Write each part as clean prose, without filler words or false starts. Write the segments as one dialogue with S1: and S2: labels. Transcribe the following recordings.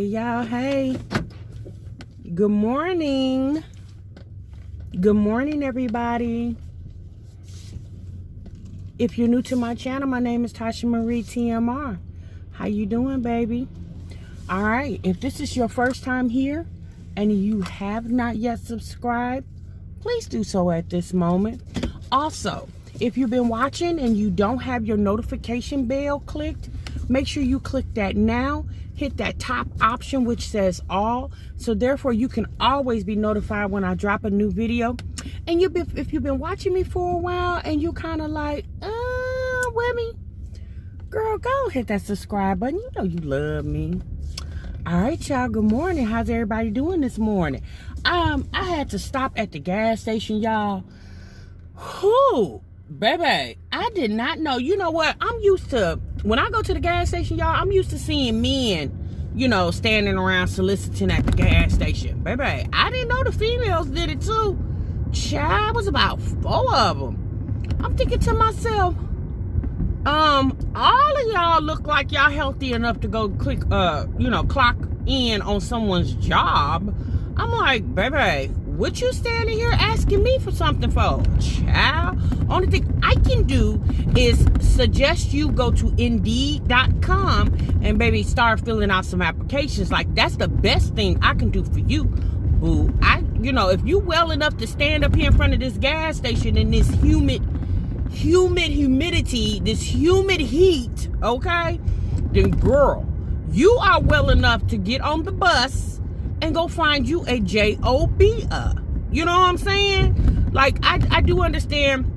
S1: y'all. Hey, good morning. Good morning, everybody. If you're new to my channel, my name is Tasha Marie TMR. How you doing, baby? All right, if this is your first time here and you have not yet subscribed, please do so at this moment. Also, if you've been watching and you don't have your notification bell clicked, make sure you click that now. Hit that top option which says all, so therefore you can always be notified when I drop a new video. And if you've been watching me for a while and you kind of like, with me, girl, go hit that subscribe button. You know you love me. All right, y'all, good morning. How's everybody doing this morning? I had to stop at the gas station, y'all. Whew, baby, I did not know. You know what? I'm used to, when I go to the gas station, y'all, I'm used to seeing men, you know, standing around soliciting at the gas station. Baby, I didn't know the females did it too. Child, was about 4 of them. I'm thinking to myself, all of y'all look like y'all healthy enough to go click, clock in on someone's job. I'm like, baby, what you standing here asking me for something for? Child, only thing I can do is suggest you go to Indeed.com and baby start filling out some applications. Like, that's the best thing I can do for you, boo. If you well enough to stand up here in front of this gas station in this humidity, this humid heat, okay, then girl, you are well enough to get on the bus and go find you a job. You know what I'm saying? Like, I do understand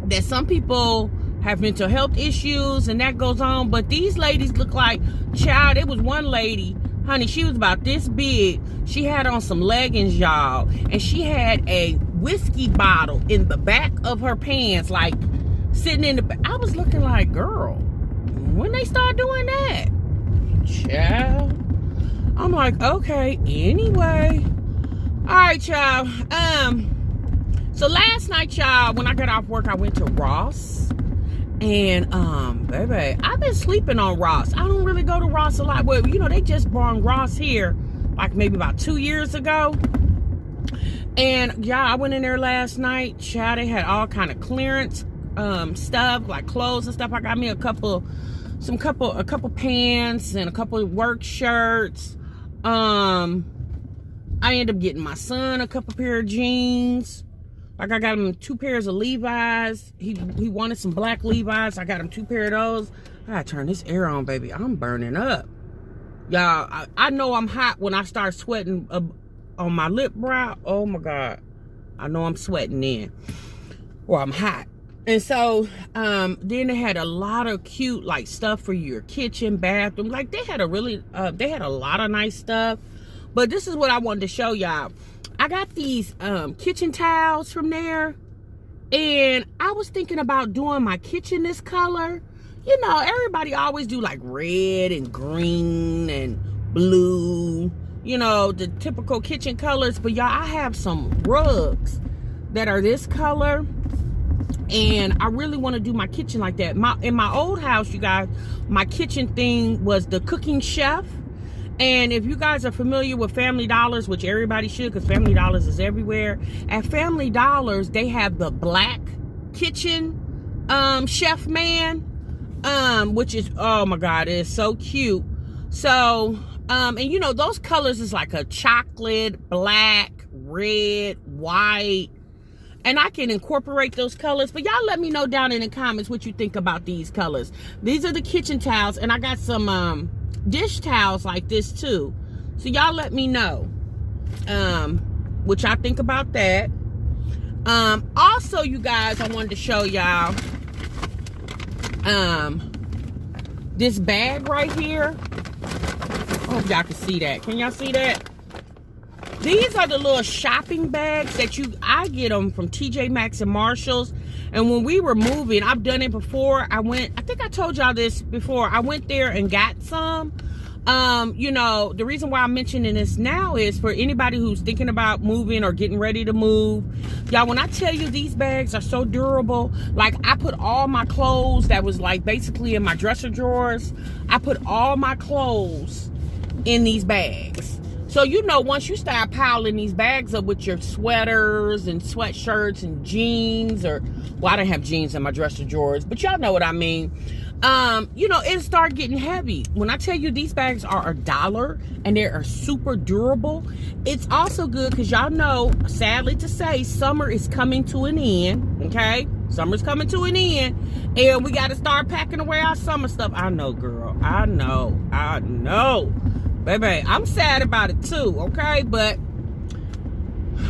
S1: that some people have mental health issues and that goes on, but these ladies look like, child, it was one lady, honey, she was about this big. She had on some leggings, y'all, and she had a whiskey bottle in the back of her pants, like sitting in the back. I was looking like, girl, when they start doing that? Child. I'm like, okay, anyway. All right, y'all. So last night, y'all, when I got off work, I went to Ross. And, baby, I've been sleeping on Ross. I don't really go to Ross a lot. Well, they just brought Ross here, like, maybe about 2 years ago. And, y'all, I went in there last night. Child, they had all kind of clearance stuff, like clothes and stuff. I got me a couple pants and a couple of work shirts. I ended up getting my son a couple pair of jeans. Like, I got him 2 pairs of Levi's. He wanted some black Levi's. I got him 2 pairs of those. I gotta turn this air on, baby. I'm burning up. Y'all, I know I'm hot when I start sweating on my lip brow. Oh, my God. I know I'm sweating then. Or I'm hot. And so, then they had a lot of cute, like, stuff for your kitchen, bathroom. Like, they had a lot of nice stuff. But this is what I wanted to show y'all. I got these kitchen towels from there, and I was thinking about doing my kitchen this color. You know, everybody always do like red and green and blue, the typical kitchen colors. But y'all, I have some rugs that are this color, and I really want to do my kitchen like that. In my old house, you guys, my kitchen thing was the cooking chef. And if you guys are familiar with Family Dollars, which everybody should, because Family Dollars is everywhere. At Family Dollars, they have the black kitchen chef man, which is, oh my God, it is so cute. So, and those colors is like a chocolate, black, red, white. And I can incorporate those colors. But y'all let me know down in the comments what you think about these colors. These are the kitchen towels. And I got some dish towels like this too. So y'all let me know what y'all think about that. Also, you guys, I wanted to show y'all this bag right here. I hope y'all can see that. Can y'all see that? These are the little shopping bags that I get them from TJ Maxx and Marshalls. And when we were moving, I've done it before. I think I told y'all this before. I went there and got some. The reason why I'm mentioning this now is for anybody who's thinking about moving or getting ready to move. Y'all, when I tell you these bags are so durable, like I put all my clothes that was like basically in my dresser drawers. I put all my clothes in these bags. So, you know, once you start piling these bags up with your sweaters and sweatshirts and jeans, or, well, I don't have jeans in my dresser drawers, but y'all know what I mean. You know, it start getting heavy. When I tell you these bags are $1 and they are super durable, it's also good because y'all know, sadly to say, summer is coming to an end, okay? Summer's coming to an end, and we got to start packing away our summer stuff. I know, girl. I know. Baby, I'm sad about it too, okay? But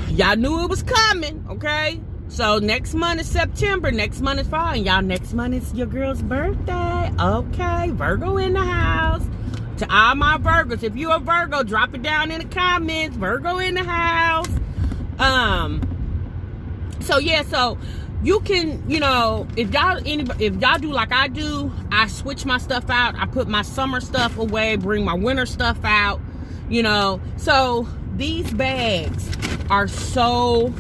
S1: y'all knew it was coming, okay? So next month is September. Next month is fall. And y'all, next month is your girl's birthday. Okay, Virgo in the house. To all my Virgos, if you're a Virgo, drop it down in the comments. Virgo in the house. So yeah, so you can, you know, if y'all do like I do, I switch my stuff out. I put my summer stuff away, bring my winter stuff out, you know. So these bags are so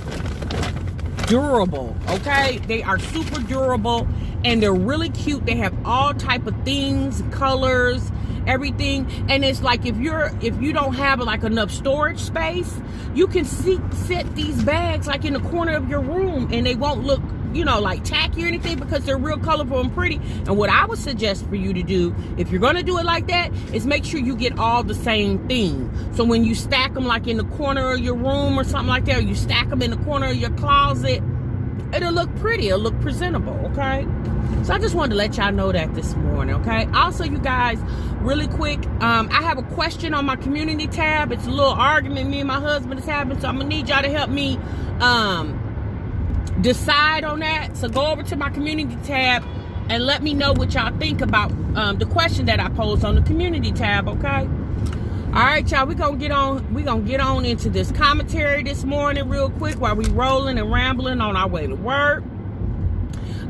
S1: durable, okay? They are super durable, and they're really cute. They have all type of things, colors, everything. And it's like if you don't have like enough storage space, you can set these bags like in the corner of your room, and they won't look, you know, like tacky or anything, because they're real colorful and pretty. And what I would suggest for you to do, if you're going to do it like that, is make sure you get all the same thing. So when you stack them like in the corner of your room or something like that, or you stack them in the corner of your closet, it'll look pretty, it'll look presentable, okay? So I just wanted to let y'all know that this morning, okay? Also, you guys, really quick, I have a question on my community tab. It's a little argument me and my husband is having, so I'm gonna need y'all to help me decide on that. So go over to my community tab and let me know what y'all think about the question that I posed on the community tab, okay? All right, y'all, we're gonna get on into this commentary this morning real quick while we rolling and rambling on our way to work.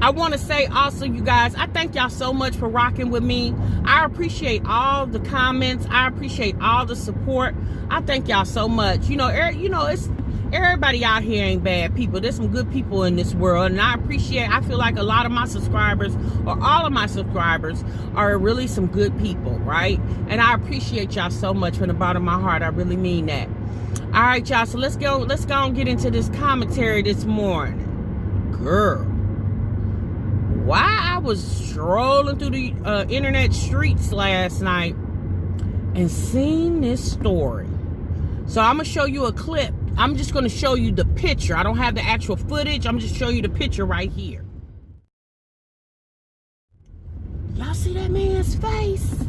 S1: I want to say also, you guys, I thank y'all so much for rocking with me. I appreciate all the comments. I appreciate all the support. I thank y'all so much. You know, it's everybody out here ain't bad people. There's some good people in this world, and I feel like a lot of my subscribers, or all of my subscribers, are really some good people, right? And I appreciate y'all so much from the bottom of my heart. I really mean that. All right, y'all, so let's go and get into this commentary this morning. Girl, why I was strolling through the internet streets last night and seen this story. So I'm gonna show you a clip. I'm just gonna show you the picture. I don't have the actual footage. I'm just showing you the picture right here. Y'all see that man's face?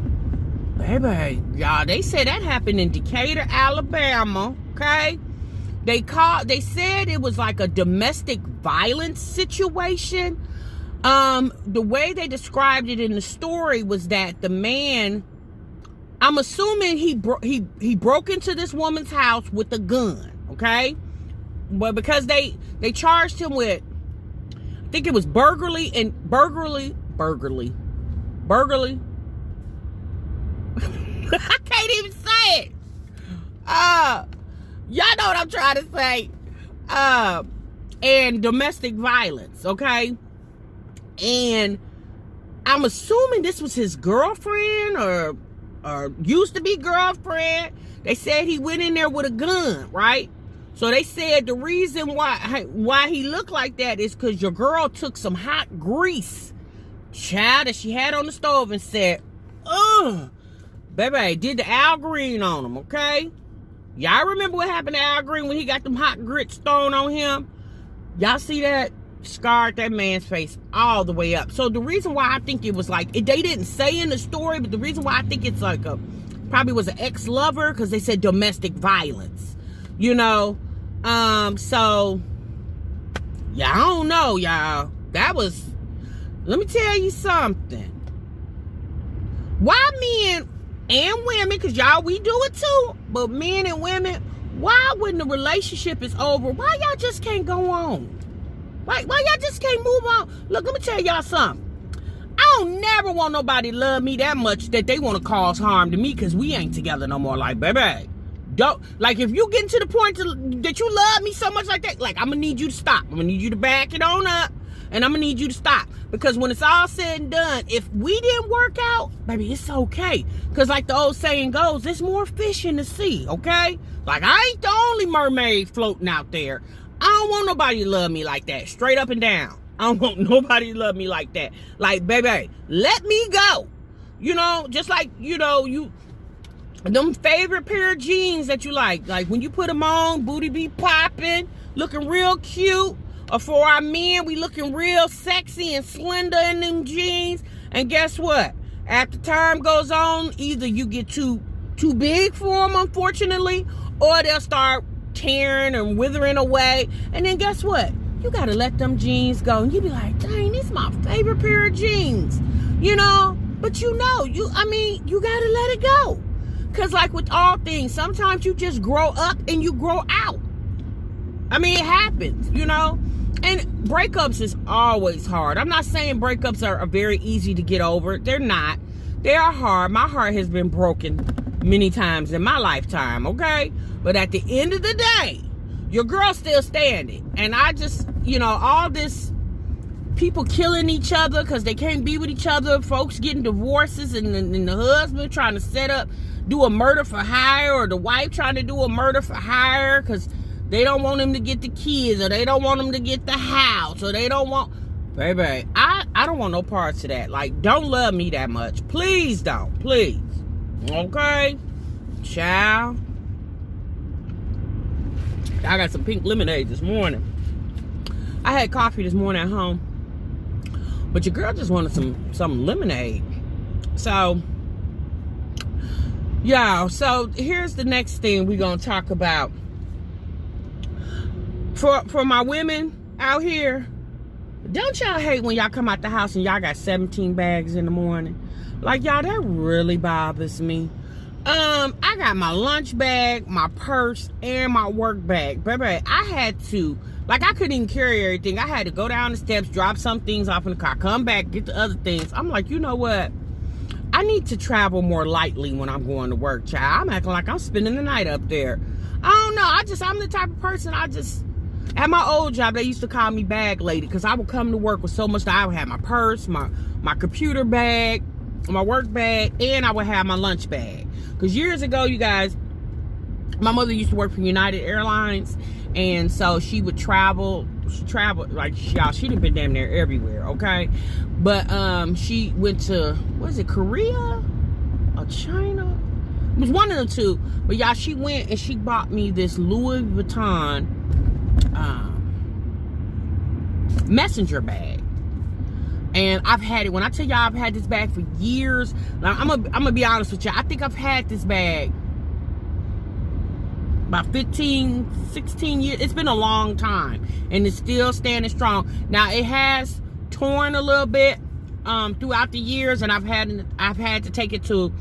S1: Baby, y'all, they said that happened in Decatur, Alabama, okay? They said it was like a domestic violence situation. The way they described it in the story was that the man, I'm assuming he broke into this woman's house with a gun, okay? But because they charged him with, I think it was burglary. I can't even say it. Y'all know what I'm trying to say. And domestic violence, okay? And I'm assuming this was his girlfriend or used to be girlfriend. They said he went in there with a gun, right? So they said the reason why he looked like that is because your girl took some hot grease, child, that she had on the stove, and said, "Ugh, baby," did the Al Green on him, okay? Y'all remember what happened to Al Green when he got them hot grits thrown on him? Y'all see that? Scarred that man's face all the way up. So the reason why I think it was like, they didn't say in the story, but the reason why I think it's like probably was an ex-lover, because they said domestic violence, you know. So yeah, I don't know, y'all. That was, let me tell you something. Why men and women, because y'all, we do it too, but men and women, why when the relationship is over, why y'all just can't go on? Why y'all just can't move on? Look, let me tell y'all something. I don't never want nobody to love me that much that they want to cause harm to me because we ain't together no more. Like, baby, don't, like, if you get to the point that you love me so much like that, like, I'm gonna need you to stop. I'm gonna need you to back it on up, And I'm gonna need you to stop. Because when it's all said and done, if we didn't work out, baby, it's okay. Because like the old saying goes, there's more fish in the sea, okay? Like, I ain't the only mermaid floating out there. I don't want nobody to love me like that. Straight up and down. I don't want nobody to love me like that. Like, baby, let me go. You know, just like, you know, them favorite pair of jeans that you like when you put them on, booty be popping, looking real cute. Or for our men, we looking real sexy and slender in them jeans. And guess what? After time goes on, either you get too big for them, unfortunately, or they'll start tearing and withering away. And then guess what? You gotta let them jeans go. And you be like, dang, this is my favorite pair of jeans. You know? But you know, you gotta let it go. Because like with all things, sometimes you just grow up and you grow out. I mean, it happens, you know? And breakups is always hard. I'm not saying breakups are very easy to get over. They're not. They are hard. My heart has been broken many times in my lifetime, okay? But at the end of the day, your girl's still standing. And I just, you know, all this people killing each other because they can't be with each other, folks getting divorces, and the husband trying to do a murder for hire, or the wife trying to do a murder for hire because they don't want him to get the kids, or they don't want him to get the house, or they don't want... Baby, I don't want no parts of that. Like, don't love me that much. Please don't. Please. Okay? Child. I got some pink lemonade this morning. I had coffee this morning at home. But your girl just wanted some lemonade. So, y'all, so here's the next thing we're going to talk about. For my women out here, don't y'all hate when y'all come out the house and y'all got 17 bags in the morning? Like, y'all, that really bothers me. I got my lunch bag, my purse, and my work bag. Baby, I had to, like, I couldn't even carry everything. I had to go down the steps, drop some things off in the car, come back, get the other things. I'm like, you know what? I need to travel more lightly when I'm going to work, child. I'm acting like I'm spending the night up there. I don't know. I'm the type of person, at my old job, they used to call me bag lady because I would come to work with so much that I would have my purse, my computer bag, my work bag, and I would have my lunch bag. Because years ago, you guys, my mother used to work for United Airlines, and so she would travel. She traveled, like, y'all, she done been damn near everywhere, okay? But she went to, Korea or China? It was one of the two. But y'all, she went and she bought me this Louis Vuitton messenger bag, and I've had it. When I tell y'all I've had this bag for years, now I'm gonna be honest with you, I think I've had this bag about 15, 16 years. It's been a long time, and it's still standing strong. Now it has torn a little bit throughout the years, and I've had to take it to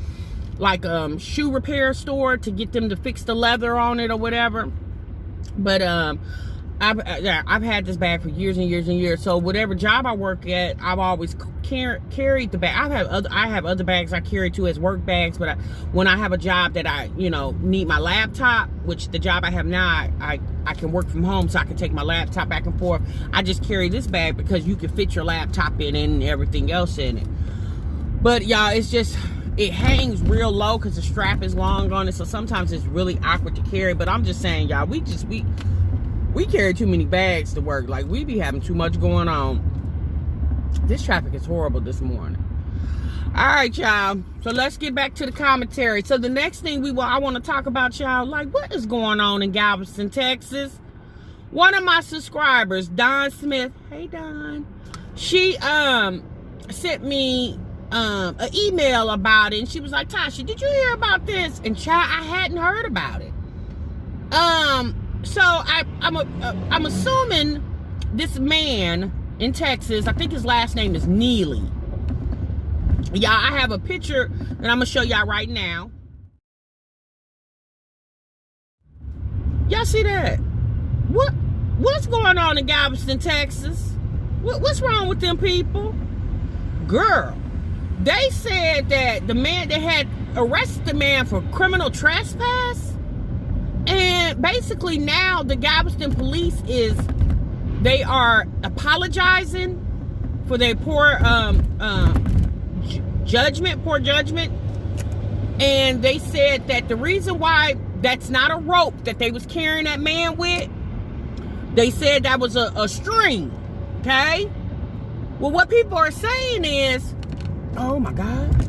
S1: like shoe repair store to get them to fix the leather on it or whatever. But I've had this bag for years and years and years. So whatever job I work at, I've always carried the bag. I have other bags I carry too as work bags. But when I have a job that I need my laptop, which the job I have now, I can work from home, so I can take my laptop back and forth. I just carry this bag because you can fit your laptop in it and everything else in it. But y'all, it hangs real low because the strap is long on it, so sometimes it's really awkward to carry. But I'm just saying, y'all, we carry too many bags to work. Like, we be having too much going on. This traffic is horrible this morning. All right, y'all, so let's get back to the commentary. So the next thing I want to talk about, y'all, like, what is going on in Galveston, Texas? One of my subscribers, Don Smith, hey Don, she sent me an email about it, and she was like, Tasha, did you hear about this? And child, I hadn't heard about it. So I'm assuming this man in Texas, I think his last name is Neely. Y'all, I have a picture that I'm gonna show y'all right now. Y'all see that? What's going on in Galveston, Texas? What's wrong with them people? Girl, they said that the man, they had arrested the man for criminal trespass. And basically now the Galveston police they are apologizing for their poor judgment. And they said that the reason why that's not a rope that they was carrying that man with, they said that was a string, okay? Well, what people are saying is, oh my God.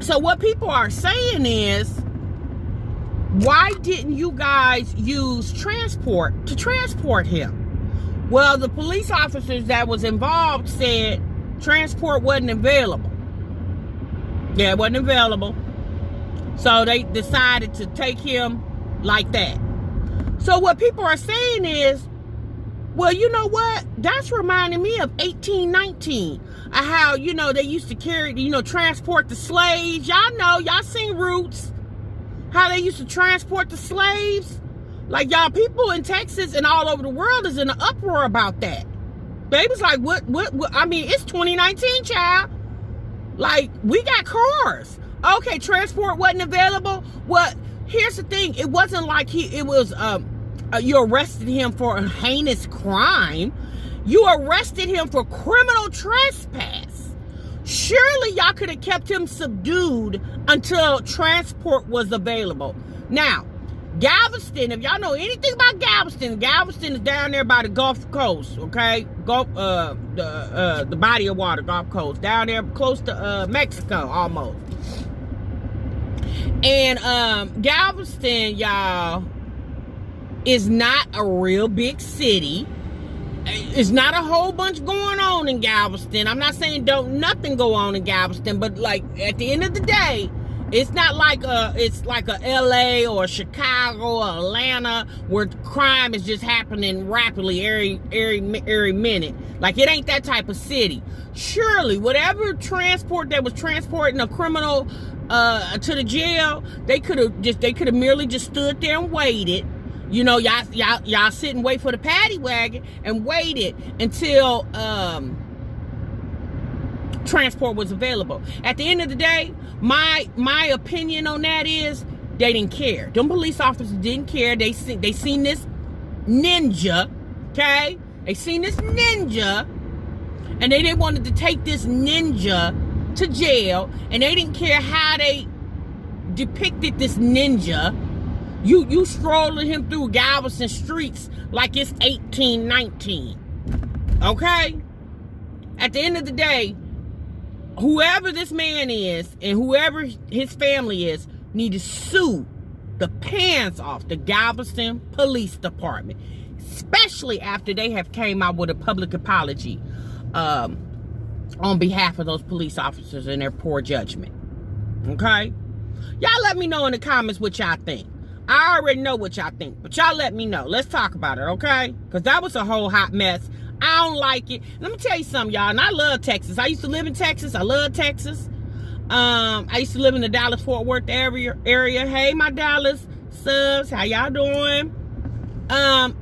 S1: So what people are saying is, why didn't you guys use transport to transport him? Well, the police officers that was involved said transport wasn't available. Yeah, it wasn't available. So they decided to take him like that. So what people are saying is, well, you know what? That's reminding me of 1819. How, they used to carry, transport the slaves. Y'all seen Roots. How they used to transport the slaves. Like, y'all, people in Texas and all over the world is in an uproar about that. They was like, what? I mean, it's 2019, child. Like, we got cars. Okay, transport wasn't available. Well, here's the thing. It wasn't like you arrested him for a heinous crime. You arrested him for criminal trespass. Surely y'all could have kept him subdued until transport was available. Now, Galveston, if y'all know anything about Galveston is down there by the Gulf Coast, okay? The body of water, Gulf Coast, down there close to Mexico almost. And Galveston, y'all, is not a real big city. It's not a whole bunch going on in Galveston. I'm not saying don't nothing go on in Galveston, but like at the end of the day, it's not like it's like a LA or Chicago or Atlanta where crime is just happening rapidly every minute. Like, it ain't that type of city. Surely, whatever transport that was transporting a criminal to the jail, they could have merely just stood there and waited. Y'all sit and wait for the paddy wagon and waited until transport was available. At the end of the day, my opinion on that is they didn't care. Them police officers didn't care. They seen this ninja, okay? They seen this ninja, and they wanted to take this ninja to jail, and they didn't care how they depicted this ninja. You strolling him through Galveston streets like it's 1819, okay? At the end of the day, whoever this man is and whoever his family is need to sue the pants off the Galveston Police Department, especially after they have came out with a public apology on behalf of those police officers and their poor judgment. Okay? Y'all let me know in the comments what y'all think. I already know what y'all think, but y'all let me know. Let's talk about it, okay? Because that was a whole hot mess. I don't like it. Let me tell you something, y'all. And I love Texas. I used to live in Texas. I love Texas. I used to live in the Dallas-Fort Worth area. Hey, my Dallas subs. How y'all doing?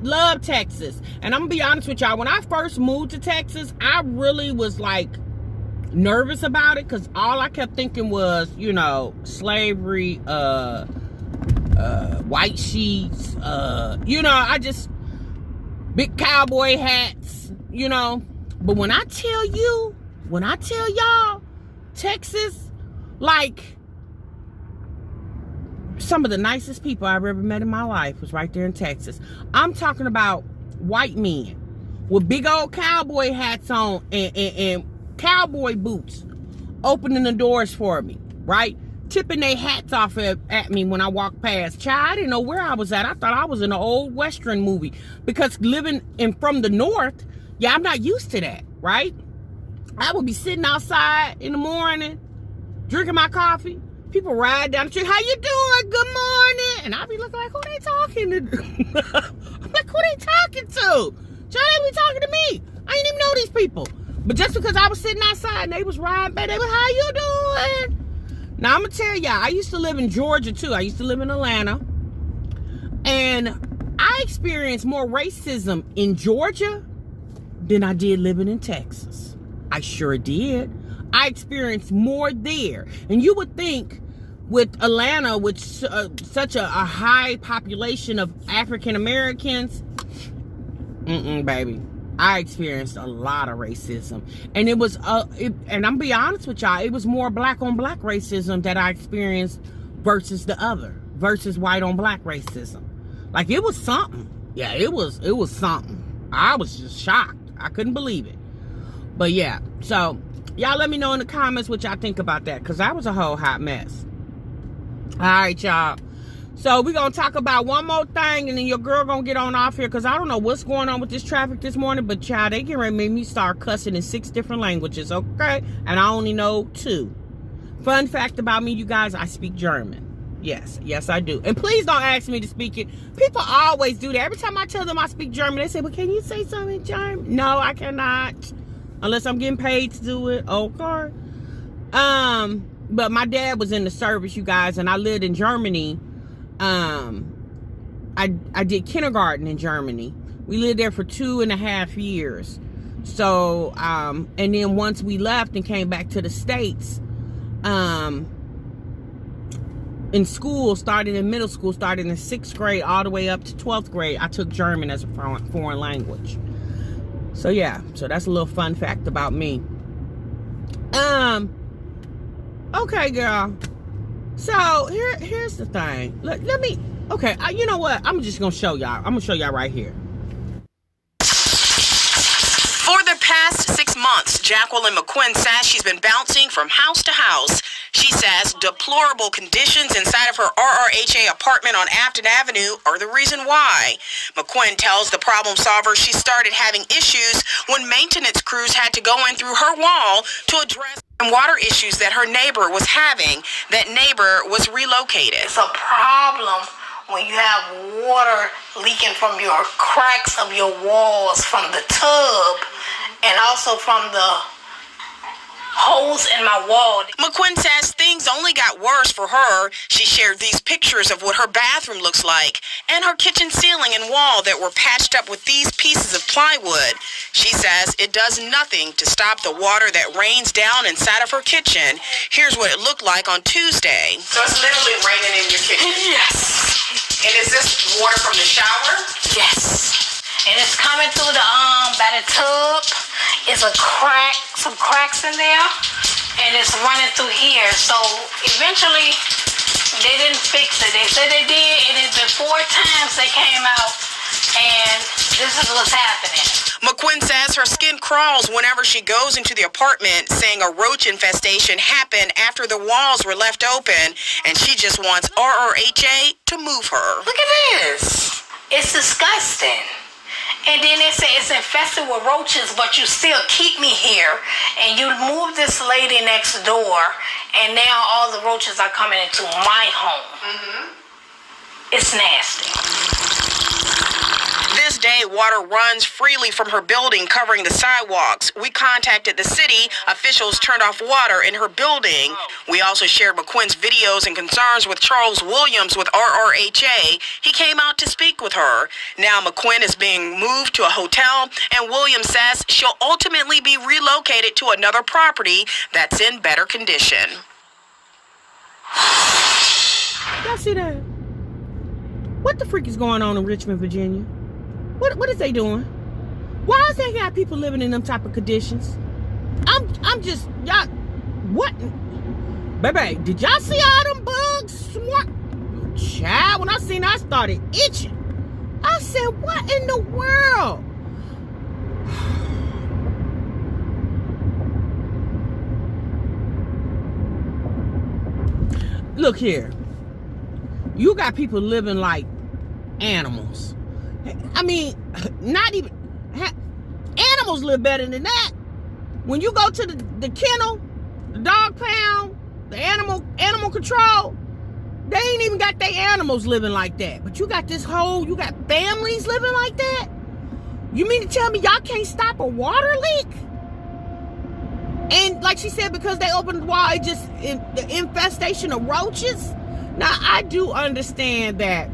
S1: Love Texas. And I'm going to be honest with y'all. When I first moved to Texas, I really was like nervous about it because all I kept thinking was, slavery, white sheets, I just, big cowboy hats, But when I tell y'all, Texas, like, some of the nicest people I've ever met in my life was right there in Texas. I'm talking about white men with big old cowboy hats on and cowboy boots, opening the doors for me, right? Tipping their hats off at me when I walked past. Child, I didn't know where I was at. I thought I was in an old Western movie. Because living from the North, I'm not used to that, right? I would be sitting outside in the morning, drinking my coffee. People ride down the street. How you doing? Good morning. And I'd be looking like, who they talking to? I'm like, who they talking to? Child, they be talking to me. I didn't even know these people. But just because I was sitting outside and they was riding back, they was, how you doing? Now, I'm going to tell y'all, I used to live in Georgia, too. I used to live in Atlanta. And I experienced more racism in Georgia than I did living in Texas. I sure did. I experienced more there. And you would think with Atlanta, with such a high population of African Americans, Baby. I experienced a lot of racism. And it was, and I'm be honest with y'all, it was more black on black racism that I experienced versus the other, versus white on black racism. Like, it was something. Yeah, it was something. I was just shocked. I couldn't believe it. But yeah, so y'all let me know in the comments what y'all think about that, because that was a whole hot mess. All right, y'all. So we're going to talk about one more thing, and then your girl going to get on off here, because I don't know what's going on with this traffic this morning, but child, they get ready to make me start cussing in 6 different languages, okay? And I only know 2. Fun fact about me, you guys, I speak German. Yes, I do. And please don't ask me to speak it. People always do that. Every time I tell them I speak German, they say, well, can you say something in German? No, I cannot. Unless I'm getting paid to do it. Okay. But my dad was in the service, you guys, and I lived in Germany. I did kindergarten in Germany. We lived there for 2.5 years. So, and then once we left and came back to the States, in school, starting in middle school, starting in 6th grade all the way up to 12th grade, I took German as a foreign language. So yeah, so that's a little fun fact about me. Okay, girl. So here's the thing. Let me. Okay, you know what? I'm just gonna show y'all. I'm gonna show y'all right here.
S2: For the past 6 months, Jacqueline McQuinn says she's been bouncing from house to house. She says deplorable conditions inside of her RRHA apartment on Afton Avenue are the reason why. McQuinn tells the problem solver she started having issues when maintenance crews had to go in through her wall to address water issues that her neighbor was having. That neighbor was relocated.
S3: It's a problem when you have water leaking from your cracks of your walls, from the tub, and also from the holes in my wall.
S2: McQuinn says things only got worse for her. She shared these pictures of what her bathroom looks like and her kitchen ceiling and wall that were patched up with these pieces of plywood. She says it does nothing to stop the water that rains down inside of her kitchen. Here's what it looked like on Tuesday.
S3: So it's literally raining in your kitchen?
S2: Yes.
S3: And is this water from the shower?
S2: Yes.
S3: And it's coming through the by the tub. It's some cracks in there, and it's running through here. So eventually, they didn't fix it. They said they did, and it's been 4 times they came out, and this is what's happening.
S2: McQuinn says her skin crawls whenever she goes into the apartment, saying a roach infestation happened after the walls were left open, and she just wants RRHA to move her.
S3: Look at this. It's disgusting. And then they say it's infested with roaches, but you still keep me here. And you move this lady next door, and now all the roaches are coming into my home. It's nasty.
S2: This day, water runs freely from her building, covering the sidewalks. We contacted the city. Officials turned off water in her building. We also shared McQuinn's videos and concerns with Charles Williams with RRHA. He came out to speak with her. Now McQuinn is being moved to a hotel, and Williams says she'll ultimately be relocated to another property that's in better condition.
S1: Y'all see that? What the freak is going on in Richmond, Virginia? What is they doing? Why is they got people living in them type of conditions? I'm just, y'all, what? Baby, did y'all see all them bugs? Child, when I seen that, I started itching. I said, what in the world? Look here. You got people living like animals. I mean, not even... Animals live better than that. When you go to the kennel, the dog pound, the animal control, they ain't even got their animals living like that. But you got you got families living like that? You mean to tell me y'all can't stop a water leak? And like she said, because they opened the wall, the infestation of roaches. Now, I do understand that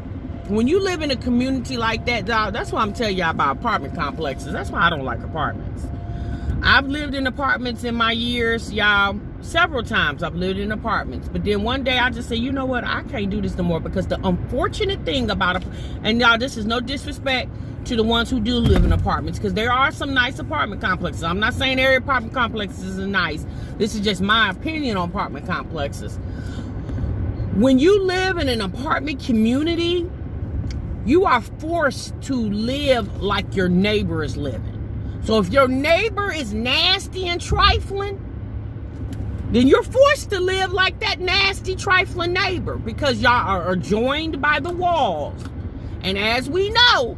S1: when you live in a community like that, dog, that's why I'm telling y'all about apartment complexes. That's why I don't like apartments. I've lived in apartments in my years, y'all. Several times I've lived in apartments. But then one day I just said, you know what? I can't do this no more, because the unfortunate thing about it, and y'all, this is no disrespect to the ones who do live in apartments, because there are some nice apartment complexes. I'm not saying every apartment complex is nice. This is just my opinion on apartment complexes. When you live in an apartment community, you are forced to live like your neighbor is living. So if your neighbor is nasty and trifling, then you're forced to live like that nasty, trifling neighbor, because y'all are joined by the walls. And as we know,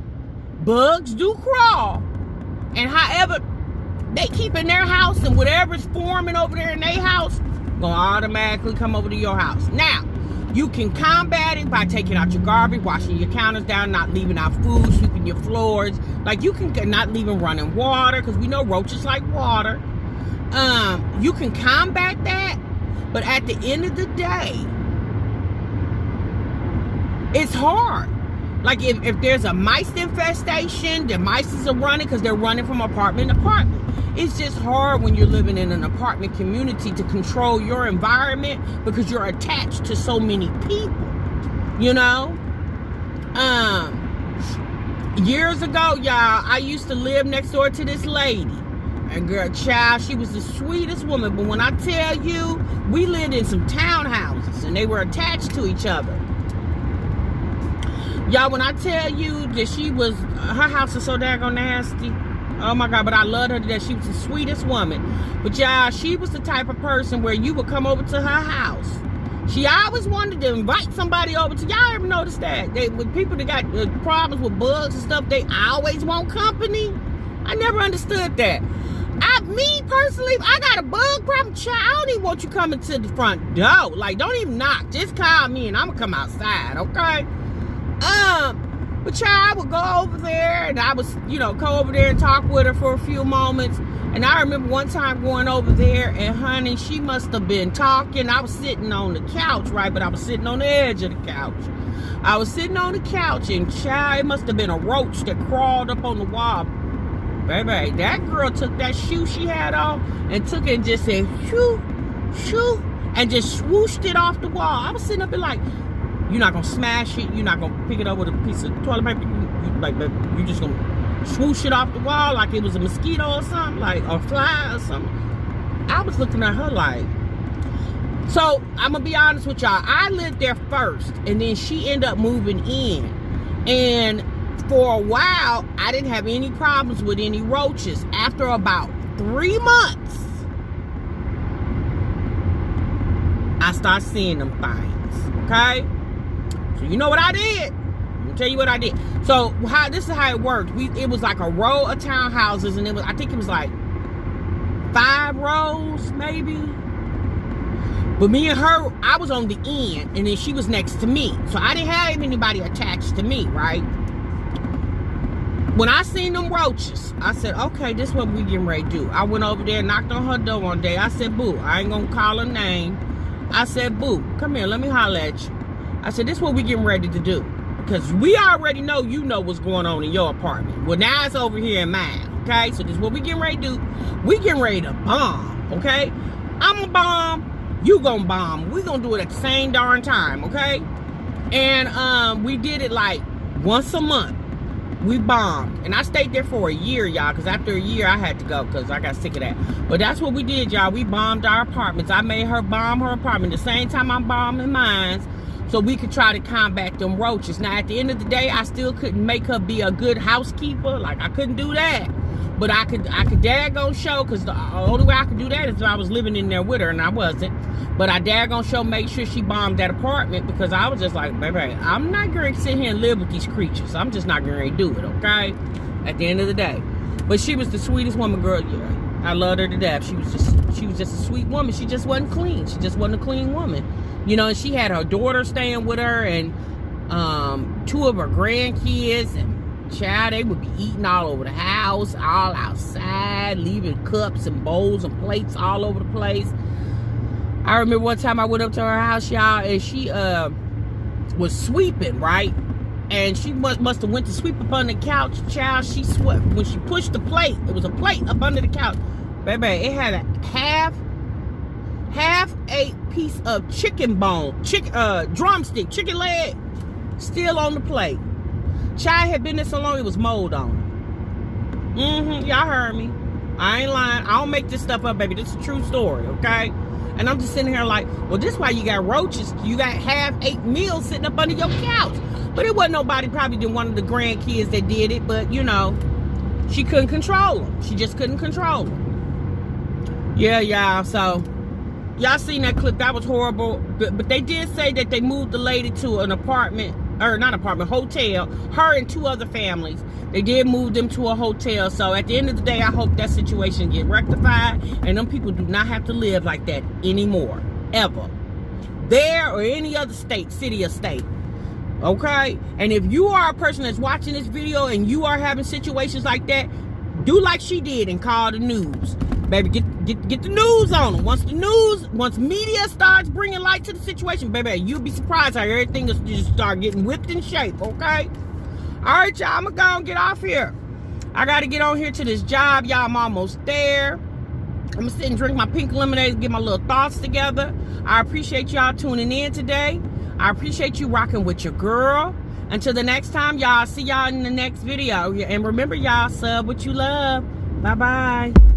S1: bugs do crawl. And however they keep in their house, and whatever's forming over there in their house, gonna automatically come over to your house. Now, you can combat it by taking out your garbage, washing your counters down, not leaving out food, sweeping your floors. Like, you can not leaving running water, because we know roaches like water. You can combat that, but at the end of the day, it's hard. Like, if there's a mice infestation, the mice are running because they're running from apartment to apartment. It's just hard when you're living in an apartment community to control your environment, because you're attached to so many people, you know? Years ago, y'all, I used to live next door to this lady. And girl, child, she was the sweetest woman. But when I tell you, we lived in some townhouses and they were attached to each other. Y'all, when I tell you that her house is so daggone nasty. Oh my God, but I loved her to death. She was the sweetest woman. But y'all, she was the type of person where you would come over to her house. She always wanted to invite somebody over to, y'all ever notice that? With people that got problems with bugs and stuff, they always want company. I never understood that. Me personally, I got a bug problem, child, I don't even want you coming to the front door. Like, don't even knock. Just call me and I'm gonna come outside, okay? But child, I would go over there and I was, go over there and talk with her for a few moments. And I remember one time going over there, and honey, she must have been talking. I was sitting on the couch, right? But I was sitting on the edge of the couch. I was sitting on the couch, and child, it must have been a roach that crawled up on the wall. Baby, that girl took that shoe she had on and took it and just said, shoo, shoo, and just swooshed it off the wall. I was sitting up there like, you're not going to smash it. You're not going to pick it up with a piece of toilet paper. You're just going to swoosh it off the wall like it was a mosquito or something, like a fly or something. I was looking at her like, so I'm going to be honest with y'all. I lived there first, and then she ended up moving in. And for a while, I didn't have any problems with any roaches. After about 3 months, I started seeing them things, okay? So you know what I did? I'm gonna tell you what I did. So this is how it worked. It was like a row of townhouses, and I think it was like 5 rows, maybe. But me and her, I was on the end, and then she was next to me. So I didn't have anybody attached to me, right? When I seen them roaches, I said, okay, this is what we getting ready to do. I went over there, knocked on her door one day. I said, boo, I ain't gonna call her name. I said, boo, come here, let me holler at you. I said, this is what we getting ready to do. Because we already know you know what's going on in your apartment. Well, now it's over here in mine, okay? So this is what we getting ready to do. We getting ready to bomb, okay? I'm gonna bomb, you gonna bomb. We gonna do it at the same darn time, okay? And we did it like once a month. We bombed. And I stayed there for a year, y'all, because after a year I had to go because I got sick of that. But that's what we did, y'all. We bombed our apartments. I made her bomb her apartment the same time I'm bombing mine, so we could try to combat them roaches. Now, at the end of the day, I still couldn't make her be a good housekeeper. Like, I couldn't do that. But I could daggone show, because the only way I could do that is if I was living in there with her, and I wasn't. But I daggone show make sure she bombed that apartment, because I was just like, baby, I'm not going to sit here and live with these creatures. I'm just not going to do it, okay? At the end of the day. But she was the sweetest woman, girl. Yeah, I loved her to death. She was just a sweet woman. She just wasn't clean. She just wasn't a clean woman. And she had her daughter staying with her, and 2 of her grandkids, and child, they would be eating all over the house, all outside, leaving cups and bowls and plates all over the place. I remember one time I went up to her house, y'all, and she was sweeping, right? And she must have went to sweep up on the couch, child. She swept. When she pushed the plate, it was a plate up under the couch. Baby, it had a half a piece of chicken bone, drumstick, chicken leg, still on the plate. child had been there so long, it was mold on it. Y'all heard me. I ain't lying. I don't make this stuff up, baby. This is a true story, okay? And I'm just sitting here like, well, this is why you got roaches. You got half-ate meals sitting up under your couch. But it wasn't nobody, probably than one of the grandkids that did it. But, you know, she couldn't control them. She just couldn't control them. Yeah, y'all. So, y'all seen that clip. That was horrible. But they did say that they moved the lady to an apartment. Or not apartment, hotel. Her and 2 other families. They did move them to a hotel. So at the end of the day, I hope that situation get rectified. And them people do not have to live like that anymore. Ever. There or any other state, city or state. Okay? And if you are a person that's watching this video and you are having situations like that, do like she did and call the news. Baby, get the news on them. Once media starts bringing light to the situation, baby, you'll be surprised how everything will just start getting whipped in shape, okay? All right, y'all, I'm going to go and get off here. I got to get on here to this job, y'all. I'm almost there. I'm going to sit and drink my pink lemonade and get my little thoughts together. I appreciate y'all tuning in today. I appreciate you rocking with your girl. Until the next time, y'all, see y'all in the next video. And remember, y'all, sub what you love. Bye-bye.